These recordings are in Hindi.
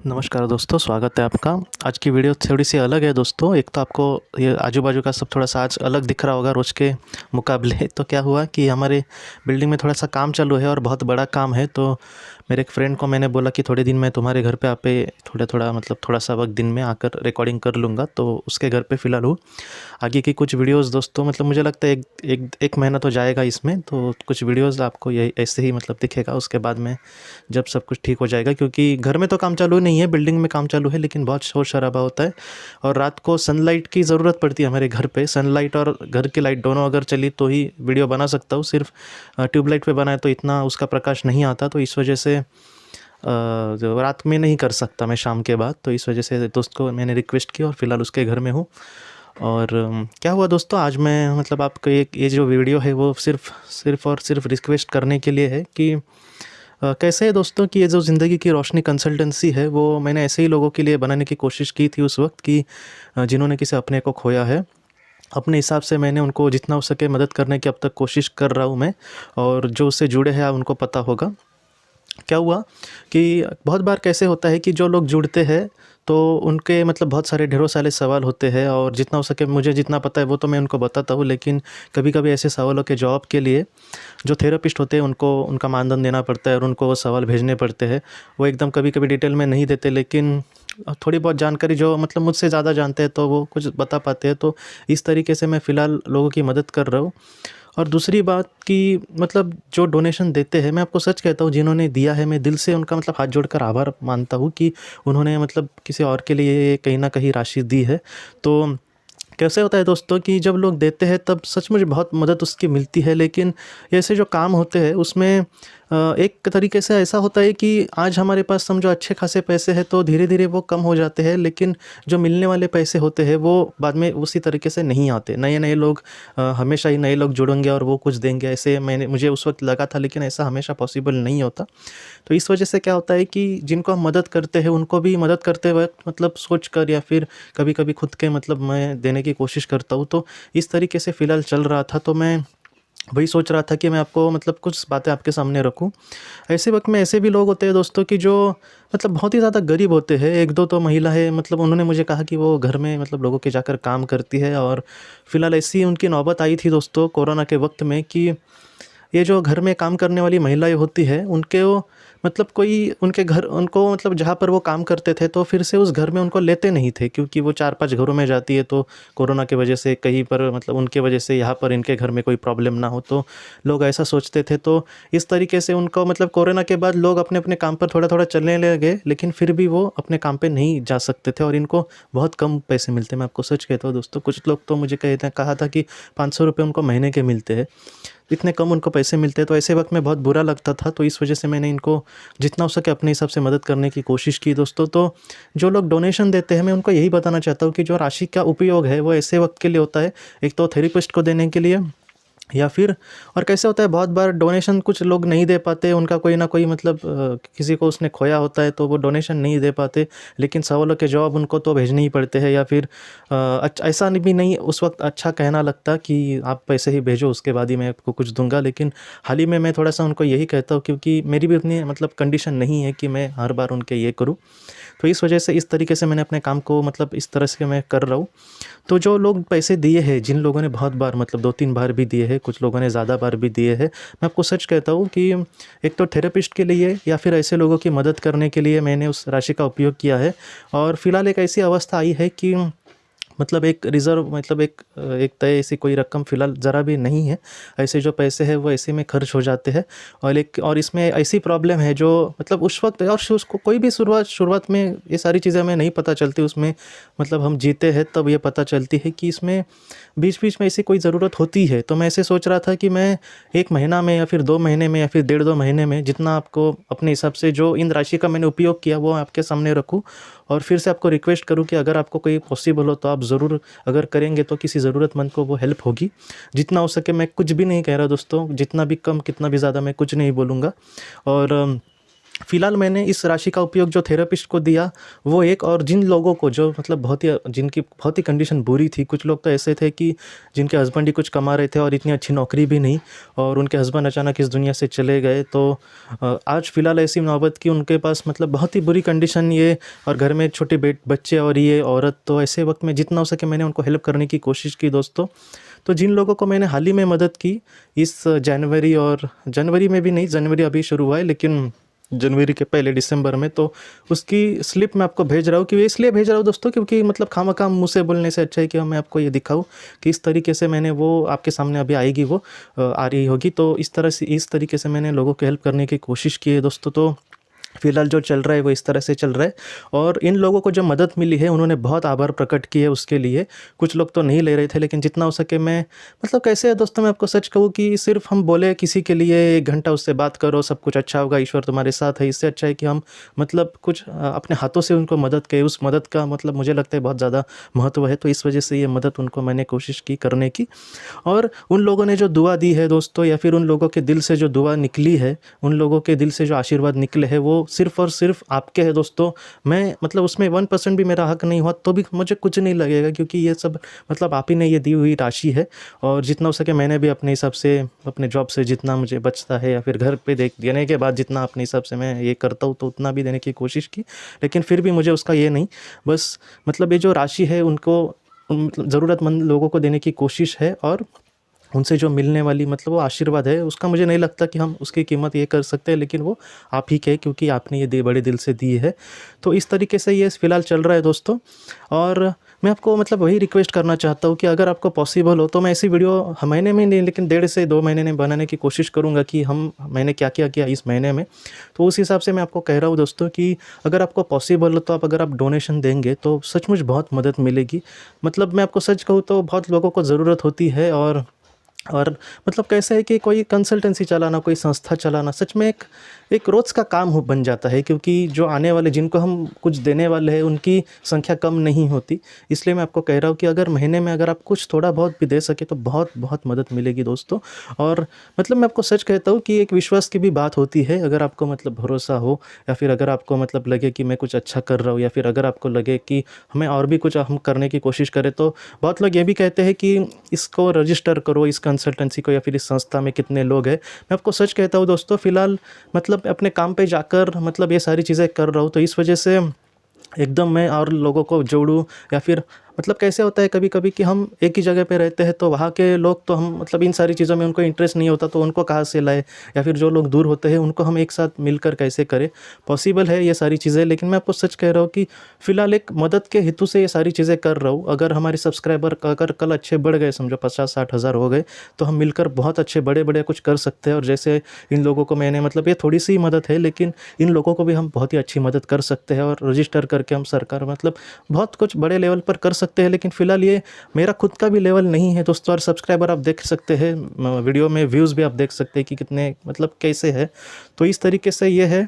नमस्कार दोस्तों, स्वागत है आपका। आज की वीडियो थोड़ी सी अलग है दोस्तों। एक तो आपको ये आजू बाजू का सब थोड़ा सा आज अलग दिख रहा होगा रोज़ के मुकाबले। तो क्या हुआ कि हमारे बिल्डिंग में थोड़ा सा काम चालू है और बहुत बड़ा काम है। तो मेरे एक फ्रेंड को मैंने बोला कि थोड़े दिन मैं तुम्हारे घर पे आके थोड़ा सा वक्त दिन में आकर रिकॉर्डिंग कर लूँगा। तो उसके घर पे फ़िलहाल हूँ। आगे की कुछ वीडियोस दोस्तों मुझे लगता है एक महीना तो जाएगा इसमें। तो कुछ वीडियोस आपको ये ऐसे ही दिखेगा। उसके बाद में जब सब कुछ ठीक हो जाएगा, क्योंकि घर में तो काम चालू नहीं है, बिल्डिंग में काम चालू है, लेकिन बहुत शोर शराबा होता है और रात को सनलाइट की ज़रूरत पड़ती है हमारे घर पे। सनलाइट और घर की लाइट दोनों अगर चली तो ही वीडियो बना सकता हूँ। सिर्फ ट्यूबलाइट पे बनाए तो इतना उसका प्रकाश नहीं आता। तो इस वजह से जो रात में नहीं कर सकता मैं शाम के बाद। तो इस वजह से दोस्त को मैंने रिक्वेस्ट की और फ़िलहाल उसके घर में हूँ। और क्या हुआ दोस्तों, आज मैं आपको एक ये जो वीडियो है वो सिर्फ रिक्वेस्ट करने के लिए है कि कैसे है दोस्तों कि ये जो ज़िंदगी की रोशनी कंसल्टेंसी है वो मैंने ऐसे ही लोगों के लिए बनाने की कोशिश की थी उस वक्त कि जिन्होंने किसी अपने को खोया है। अपने हिसाब से मैंने उनको जितना हो सके मदद करने की अब तक कोशिश कर रहा हूँ मैं। और जो उससे जुड़े हैं उनको पता होगा क्या हुआ कि बहुत बार कैसे होता है कि जो लोग जुड़ते हैं तो उनके बहुत सारे ढेरों सारे सवाल होते हैं और जितना हो सके मुझे जितना पता है वो तो मैं उनको बताता हूँ। लेकिन कभी कभी ऐसे सवालों के जवाब के लिए जो थेरेपिस्ट होते हैं उनको उनका मानधन देना पड़ता है और उनको वो सवाल भेजने पड़ते हैं। वो एकदम कभी कभी डिटेल में नहीं देते, लेकिन थोड़ी बहुत जानकारी जो मुझसे ज़्यादा जानते हैं तो वो कुछ बता पाते हैं। तो इस तरीके से मैं फ़िलहाल लोगों की मदद कर रहा हूँ। और दूसरी बात कि जो डोनेशन देते हैं, मैं आपको सच कहता हूँ, जिन्होंने दिया है मैं दिल से उनका हाथ जोड़कर आभार मानता हूँ कि उन्होंने किसी और के लिए कहीं ना कहीं राशि दी है। तो कैसे होता है दोस्तों कि जब लोग देते हैं तब सचमुच बहुत मदद उसकी मिलती है। लेकिन ऐसे जो काम होते हैं उसमें एक तरीके से ऐसा होता है कि आज हमारे पास समझो अच्छे खासे पैसे हैं तो धीरे धीरे वो कम हो जाते हैं, लेकिन जो मिलने वाले पैसे होते हैं वो बाद में उसी तरीके से नहीं आते। नए नए लोग हमेशा ही नए लोग जुड़ेंगे और वो कुछ देंगे, ऐसे मुझे उस वक्त लगा था, लेकिन ऐसा हमेशा पॉसिबल नहीं होता। तो इस वजह से क्या होता है कि जिनको हम मदद करते हैं उनको भी मदद करते वक्त सोच कर या फिर कभी कभी खुद के मैं देने की कोशिश करता हूँ। तो इस तरीके से फ़िलहाल चल रहा था। तो मैं वही सोच रहा था कि मैं आपको कुछ बातें आपके सामने रखूं। ऐसे वक्त में ऐसे भी लोग होते हैं दोस्तों कि जो बहुत ही ज़्यादा गरीब होते हैं। एक दो तो महिला है, उन्होंने मुझे कहा कि वो घर में लोगों के जाकर काम करती है। और फ़िलहाल ऐसी उनकी नौबत आई थी दोस्तों कोरोना के वक्त में कि ये जो घर में काम करने वाली महिलाएं होती है उनके वो कोई उनके घर उनको जहाँ पर वो काम करते थे तो फिर से उस घर में उनको लेते नहीं थे, क्योंकि वो 4-5 घरों में जाती है। तो कोरोना की वजह से कहीं पर उनके वजह से यहाँ पर इनके घर में कोई प्रॉब्लम ना हो, तो लोग ऐसा सोचते थे। तो इस तरीके से उनको कोरोना के बाद लोग अपने अपने काम पर थोड़ा थोड़ा चलने लगे, लेकिन फिर भी वो अपने काम पे नहीं जा सकते थे और इनको बहुत कम पैसे मिलते। मैं आपको सच कहता हूँ दोस्तों, कुछ लोग तो मुझे कहा था कि 500 रुपये उनको महीने के मिलते हैं, इतने कम उनको पैसे मिलते हैं। तो ऐसे वक्त में बहुत बुरा लगता था। तो इस वजह से मैंने इनको जितना हो सके अपने हिसाब से मदद करने की कोशिश की दोस्तों। तो जो लोग डोनेशन देते हैं मैं उनको यही बताना चाहता हूँ कि जो राशि का उपयोग है वो ऐसे वक्त के लिए होता है, एक तो थेरेपिस्ट को देने के लिए, या फिर और कैसे होता है बहुत बार डोनेशन कुछ लोग नहीं दे पाते, उनका कोई ना कोई किसी को उसने खोया होता है तो वो डोनेशन नहीं दे पाते, लेकिन सवालों के जवाब उनको तो भेजने ही पड़ते हैं। या फिर ऐसा भी नहीं उस वक्त अच्छा कहना लगता कि आप पैसे ही भेजो उसके बाद ही मैं आपको कुछ दूंगा। लेकिन हाल ही में मैं थोड़ा सा उनको यही कहता हूँ, क्योंकि मेरी भी उतनी कंडीशन नहीं है कि मैं हर बार उनके ये करूँ। तो इस वजह से इस तरीके से मैंने अपने काम को इस तरह से मैं कर रहा हूँ। तो जो लोग पैसे दिए हैं, जिन लोगों ने बहुत बार 2-3 बार भी दिए हैं, कुछ लोगों ने ज़्यादा बार भी दिए हैं, मैं आपको सच कहता हूँ कि एक तो थेरेपिस्ट के लिए या फिर ऐसे लोगों की मदद करने के लिए मैंने उस राशि का उपयोग किया है। और फ़िलहाल एक ऐसी अवस्था आई है कि एक रिज़र्व एक तय ऐसी कोई रकम फ़िलहाल ज़रा भी नहीं है। ऐसे जो पैसे हैं वो ऐसे में खर्च हो जाते हैं। और इसमें ऐसी प्रॉब्लम है जो उस वक्त और उसको कोई भी शुरुआत में ये सारी चीज़ें हमें नहीं पता चलती। उसमें हम जीते हैं तब ये पता चलती है कि इसमें बीच बीच में ऐसी कोई ज़रूरत होती है। तो मैं ऐसे सोच रहा था कि मैं 1 महीना में या फिर 2 महीने में या फिर 1.5-2 महीने में जितना आपको अपने हिसाब से जो इन राशि का मैंने उपयोग किया वो आपके सामने रखूं। और फिर से आपको रिक्वेस्ट करूं कि अगर आपको कोई पॉसिबल हो तो आप ज़रूर अगर करेंगे तो किसी ज़रूरतमंद को वो हेल्प होगी। जितना हो सके, मैं कुछ भी नहीं कह रहा दोस्तों, जितना भी कम कितना भी ज़्यादा मैं कुछ नहीं बोलूँगा। और फ़िलहाल मैंने इस राशि का उपयोग जो थेरेपिस्ट को दिया वो एक, और जिन लोगों को जो मतलब जिनकी बहुत ही कंडीशन बुरी थी, कुछ लोग तो ऐसे थे कि जिनके हस्बैंड ही कुछ कमा रहे थे और इतनी अच्छी नौकरी भी नहीं, और उनके हस्बैंड अचानक इस दुनिया से चले गए। तो आज फ़िलहाल ऐसी नौबत कि उनके पास मतलब बहुत ही बुरी कंडीशन ये, और घर में छोटे बच्चे और ये औरत। तो ऐसे वक्त में जितना हो सके मैंने उनको हेल्प करने की कोशिश की दोस्तों। तो जिन लोगों को मैंने हाल ही में मदद की इस जनवरी, और जनवरी में भी नहीं, जनवरी अभी शुरू हुआ है, लेकिन जनवरी के पहले दिसंबर में, तो उसकी स्लिप मैं आपको भेज रहा हूँ। कि इसलिए भेज रहा हूँ दोस्तों क्योंकि मतलब खामखा मुँह से बोलने से अच्छा है कि मैं आपको ये दिखाऊँ कि इस तरीके से मैंने, वो आपके सामने अभी आएगी, वो आ रही होगी। तो इस तरीके से मैंने लोगों की हेल्प करने की कोशिश की है दोस्तों। तो फ़िलहाल जो चल रहा है वो इस तरह से चल रहा है, और इन लोगों को जो मदद मिली है उन्होंने बहुत आभार प्रकट किया है उसके लिए। कुछ लोग तो नहीं ले रहे थे, लेकिन जितना हो सके मैं, मतलब कैसे है दोस्तों, मैं आपको सच कहूँ कि सिर्फ हम बोले किसी के लिए 1 घंटा उससे बात करो, सब कुछ अच्छा होगा, ईश्वर तुम्हारे साथ है, इससे अच्छा है कि हम मतलब कुछ अपने हाथों से उनको मदद करें। उस मदद का मतलब मुझे लगता है बहुत ज़्यादा महत्व है। तो इस वजह से ये मदद उनको मैंने कोशिश की करने की। और उन लोगों ने जो दुआ दी है दोस्तों, या फिर उन लोगों के दिल से जो दुआ निकली है, उन लोगों के दिल से जो आशीर्वाद निकले हैं, वो सिर्फ़ और सिर्फ आपके हैं दोस्तों। मैं मतलब उसमें 1% भी मेरा हक नहीं हुआ तो भी मुझे कुछ नहीं लगेगा, क्योंकि ये सब मतलब आप ही ने ये दी हुई राशि है। और जितना हो सके मैंने भी अपने हिसाब से, अपने जॉब से जितना मुझे बचता है, या फिर घर पे देने के बाद जितना अपने हिसाब से मैं ये करता हूँ, तो उतना भी देने की कोशिश की। लेकिन फिर भी मुझे उसका ये नहीं, बस मतलब ये जो राशि है उनको मतलब ज़रूरतमंद लोगों को देने की कोशिश है। और उनसे जो मिलने वाली मतलब वो आशीर्वाद है, उसका मुझे नहीं लगता कि हम उसकी कीमत ये कर सकते हैं, लेकिन वो आप ही के, क्योंकि आपने ये बड़े दिल से दी है। तो इस तरीके से ये फ़िलहाल चल रहा है दोस्तों। और मैं आपको मतलब वही रिक्वेस्ट करना चाहता हूँ कि अगर आपको पॉसिबल हो तो मैं ऐसी वीडियो महीने में नहीं, लेकिन 1.5 से 2 महीने में बनाने की कोशिश करूँगा कि मैंने क्या क्या किया इस महीने में। तो उस हिसाब से मैं आपको कह रहा हूँ दोस्तों कि अगर आपको पॉसिबल हो तो अगर आप डोनेशन देंगे तो सचमुच बहुत मदद मिलेगी। मतलब मैं आपको सच कहूँ तो बहुत लोगों को ज़रूरत होती है। और मतलब कैसा है कि कोई कंसल्टेंसी चलाना, कोई संस्था चलाना सच में एक रोज़ का काम बन जाता है, क्योंकि जो आने वाले, जिनको हम कुछ देने वाले हैं, उनकी संख्या कम नहीं होती। इसलिए मैं आपको कह रहा हूँ कि अगर महीने में अगर आप कुछ थोड़ा बहुत भी दे सके तो बहुत बहुत मदद मिलेगी दोस्तों। और मतलब मैं आपको सच कहता हूँ कि एक विश्वास की भी बात होती है। अगर आपको मतलब भरोसा हो, या फिर अगर आपको मतलब लगे कि मैं कुछ अच्छा कर रहा हूँ, या फिर अगर आपको लगे कि हमें और भी कुछ हम करने की कोशिश करें, तो बहुत लोग ये भी कहते हैं कि इसको रजिस्टर करो, इस कंसल्टेंसी को, या फिर इस संस्था में कितने लोग हैं। मैं आपको सच कहता हूँ दोस्तों, फ़िलहाल मतलब अपने काम पे जाकर मतलब ये सारी चीज़ें कर रहा हूँ, तो इस वजह से एकदम मैं और लोगों को जोड़ूँ, या फिर मतलब कैसे होता है कभी कभी कि हम एक ही जगह पे रहते हैं, तो वहाँ के लोग तो हम मतलब इन सारी चीज़ों में उनको इंटरेस्ट नहीं होता, तो उनको कहाँ से लाए, या फिर जो लोग दूर होते हैं उनको हम एक साथ मिलकर कैसे करें। पॉसिबल है ये सारी चीज़ें, लेकिन मैं आपको सच कह रहा हूँ कि फ़िलहाल एक मदद के हेतु से ये सारी चीज़ें कर रहा हूँ। अगर हमारे सब्सक्राइबर अगर कल अच्छे बढ़ गए, समझो 50-60 हज़ार हो गए, तो हम मिलकर बहुत अच्छे बड़े कुछ कर सकते हैं। और जैसे इन लोगों को मैंने मतलब ये थोड़ी सी मदद है, लेकिन इन लोगों को भी हम बहुत ही अच्छी मदद कर सकते हैं, और रजिस्टर करके हम सरकार मतलब बहुत कुछ बड़े लेवल पर कर सकते हैं। लेकिन फ़िलहाल ये मेरा खुद का भी लेवल नहीं है दोस्तों। और सब्सक्राइबर आप देख सकते हैं, वीडियो में व्यूज़ भी आप देख सकते हैं कि कितने मतलब कैसे है। तो इस तरीके से ये है।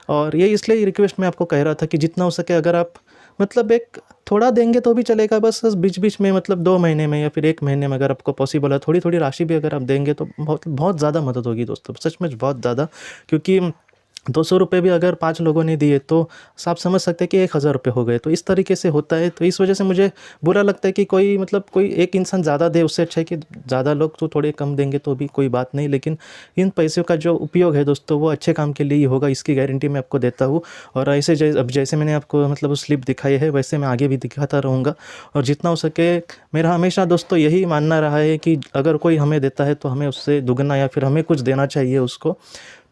और ये इसलिए रिक्वेस्ट मैं आपको कह रहा था कि जितना हो सके अगर आप मतलब एक थोड़ा देंगे तो भी चलेगा, बस बीच बीच में मतलब 2 महीने में या फिर 1 महीने में अगर आपको पॉसिबल है, थोड़ी थोड़ी राशि भी अगर आप देंगे तो बहुत बहुत ज़्यादा मदद होगी दोस्तों, सच में बहुत ज़्यादा। क्योंकि 200 रुपये भी अगर 5 लोगों ने दिए तो आप समझ सकते हैं कि 1000 रुपये हो गए। तो इस तरीके से होता है। तो इस वजह से मुझे बुरा लगता है कि कोई एक इंसान ज़्यादा दे, उससे अच्छा है कि ज़्यादा लोग तो थोड़े कम देंगे तो भी कोई बात नहीं, लेकिन इन पैसों का जो उपयोग है दोस्तों वो अच्छे काम के लिए ही होगा, इसकी गारंटी मैं आपको देता हूँ। और ऐसे अब जैसे मैंने आपको मतलब वो स्लिप दिखाई है, वैसे मैं आगे भी दिखाता रहूँगा। और जितना हो सके मेरा हमेशा दोस्तों यही मानना रहा है कि अगर कोई हमें देता है तो हमें उससे दुगना या फिर हमें कुछ देना चाहिए उसको।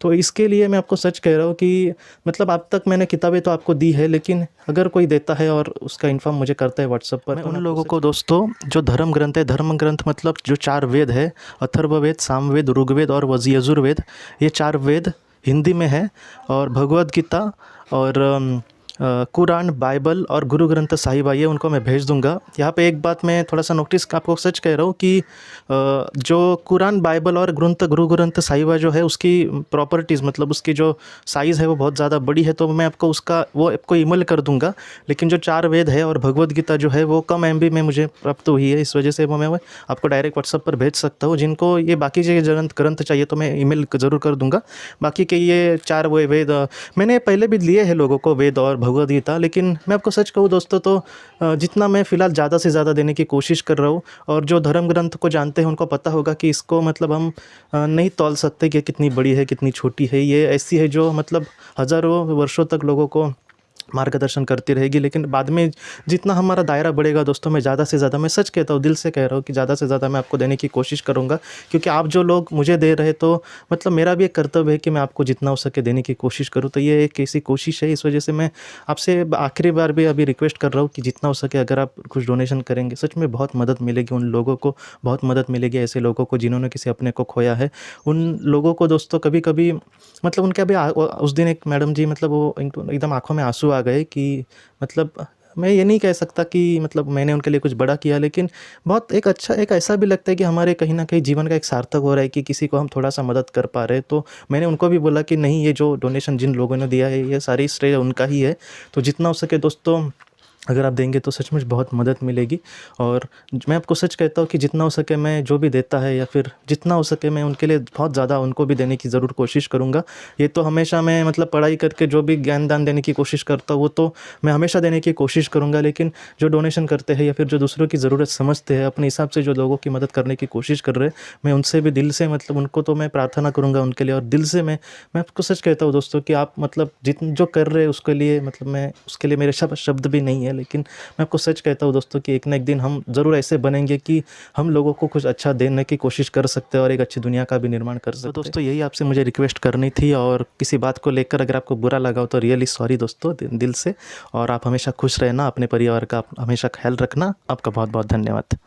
तो इसके लिए मैं आपको सच कह रहा हूँ कि मतलब अब तक मैंने किताबें तो आपको दी है, लेकिन अगर कोई देता है और उसका इन्फॉर्म मुझे करता है व्हाट्सएप पर, मैं उन लोगों को दोस्तों जो धर्म ग्रंथ है, धर्म ग्रंथ मतलब जो 4 वेद है, अथर्ववेद, सामवेद, ऋग्वेद और यजुर्वेद, ये 4 वेद हिंदी में है, और भगवद गीता और कुरान, बाइबल और गुरु ग्रंथ साहिब आई है, उनको मैं भेज दूँगा। यहाँ पे एक बात मैं थोड़ा-सा नोटिस आपको सच कह रहा हूँ कि जो कुरान, बाइबल और गुरु ग्रंथ साहिबा जो है उसकी प्रॉपर्टीज़ मतलब उसकी जो साइज़ है वो बहुत ज़्यादा बड़ी है, तो मैं आपको उसका वो आपको ईमेल कर दूँगा। लेकिन जो 4 वेद है और भगवद गीता जो है वो कम एमबी में मुझे प्राप्त हुई है, इस वजह से वो मैं आपको डायरेक्ट व्हाट्सएप पर भेज सकता हूँ। जिनको ये बाकी जो ग्रंथ चाहिए तो मैं ईमेल ज़रूर कर दूँगा। बाकी के ये 4 वो वेद मैंने पहले भी लिए हैं लोगों को, वेद और भगवद गीता, लेकिन मैं आपको सच कहूँ दोस्तों तो जितना मैं फ़िलहाल ज़्यादा से ज़्यादा देने की कोशिश कर रहा हूँ, और जो धर्म ग्रंथ को जानते हैं उनको पता होगा कि इसको मतलब हम नहीं तौल सकते कि कितनी बड़ी है, कितनी छोटी है। ये ऐसी है जो मतलब हज़ारों वर्षों तक लोगों को मार्गदर्शन करती रहेगी। लेकिन बाद में जितना हमारा दायरा बढ़ेगा दोस्तों, मैं ज़्यादा से ज़्यादा, मैं सच कहता हूँ, दिल से कह रहा हूँ कि ज़्यादा से ज़्यादा मैं आपको देने की कोशिश करूँगा, क्योंकि आप जो लोग मुझे दे रहे तो मतलब मेरा भी एक कर्तव्य है कि मैं आपको जितना हो सके देने की कोशिश करूँ। तो ये एक ऐसी कोशिश है, इस वजह से मैं आपसे आखिरी बार भी अभी रिक्वेस्ट कर रहा हूँ कि जितना हो सके अगर आप कुछ डोनेशन करेंगे, सच में बहुत मदद मिलेगी उन लोगों को, बहुत मदद मिलेगी ऐसे लोगों को जिन्होंने किसी अपने को खोया है। उन लोगों को दोस्तों कभी-कभी मतलब उनके अभी उस दिन एक मैडम जी मतलब वो एकदम आँखों में आँसू आ गए कि मतलब मैं ये नहीं कह सकता कि मतलब मैंने उनके लिए कुछ बड़ा किया, लेकिन बहुत एक अच्छा एक ऐसा भी लगता है कि हमारे कहीं न कहीं जीवन का एक सार्थक हो रहा है कि किसी को हम थोड़ा-सा मदद कर पा रहे हैं। तो मैंने उनको भी बोला कि नहीं, ये जो डोनेशन जिन लोगों ने दिया है ये सारी श्रेय उनका ही है। तो जितना हो सके दोस्तों अगर आप देंगे तो सचमुच बहुत मदद मिलेगी। और मैं आपको सच कहता हूँ कि जितना हो सके मैं जो भी देता है या फिर जितना हो सके मैं उनके लिए बहुत ज़्यादा उनको भी देने की ज़रूर कोशिश करूँगा। ये तो हमेशा मैं मतलब पढ़ाई करके जो भी ज्ञान दान देने की कोशिश करता हूँ वो तो मैं हमेशा देने की कोशिश करूँगा, लेकिन जो डोनेशन करते हैं या फिर जो दूसरों की ज़रूरत समझते हैं, अपने हिसाब से जो लोगों की मदद करने की कोशिश कर रहे हैं, मैं उनसे भी दिल से मतलब उनको तो मैं प्रार्थना करूँगा उनके लिए। और दिल से मैं आपको सच कहता हूँ दोस्तों कि आप मतलब जो कर रहे हैं उसके लिए मतलब मैं उसके लिए मेरे शब्द भी नहीं है, लेकिन मैं आपको सच कहता हूँ दोस्तों कि एक ना एक दिन हम ज़रूर ऐसे बनेंगे कि हम लोगों को कुछ अच्छा देने की कोशिश कर सकते हैं और एक अच्छी दुनिया का भी निर्माण कर सकते हैं। तो दोस्तों यही आपसे मुझे रिक्वेस्ट करनी थी, और किसी बात को लेकर अगर आपको बुरा लगा हो तो रियली सॉरी दोस्तों, दिल से। और आप हमेशा खुश रहना, अपने परिवार का हमेशा ख्याल रखना। आपका बहुत बहुत धन्यवाद।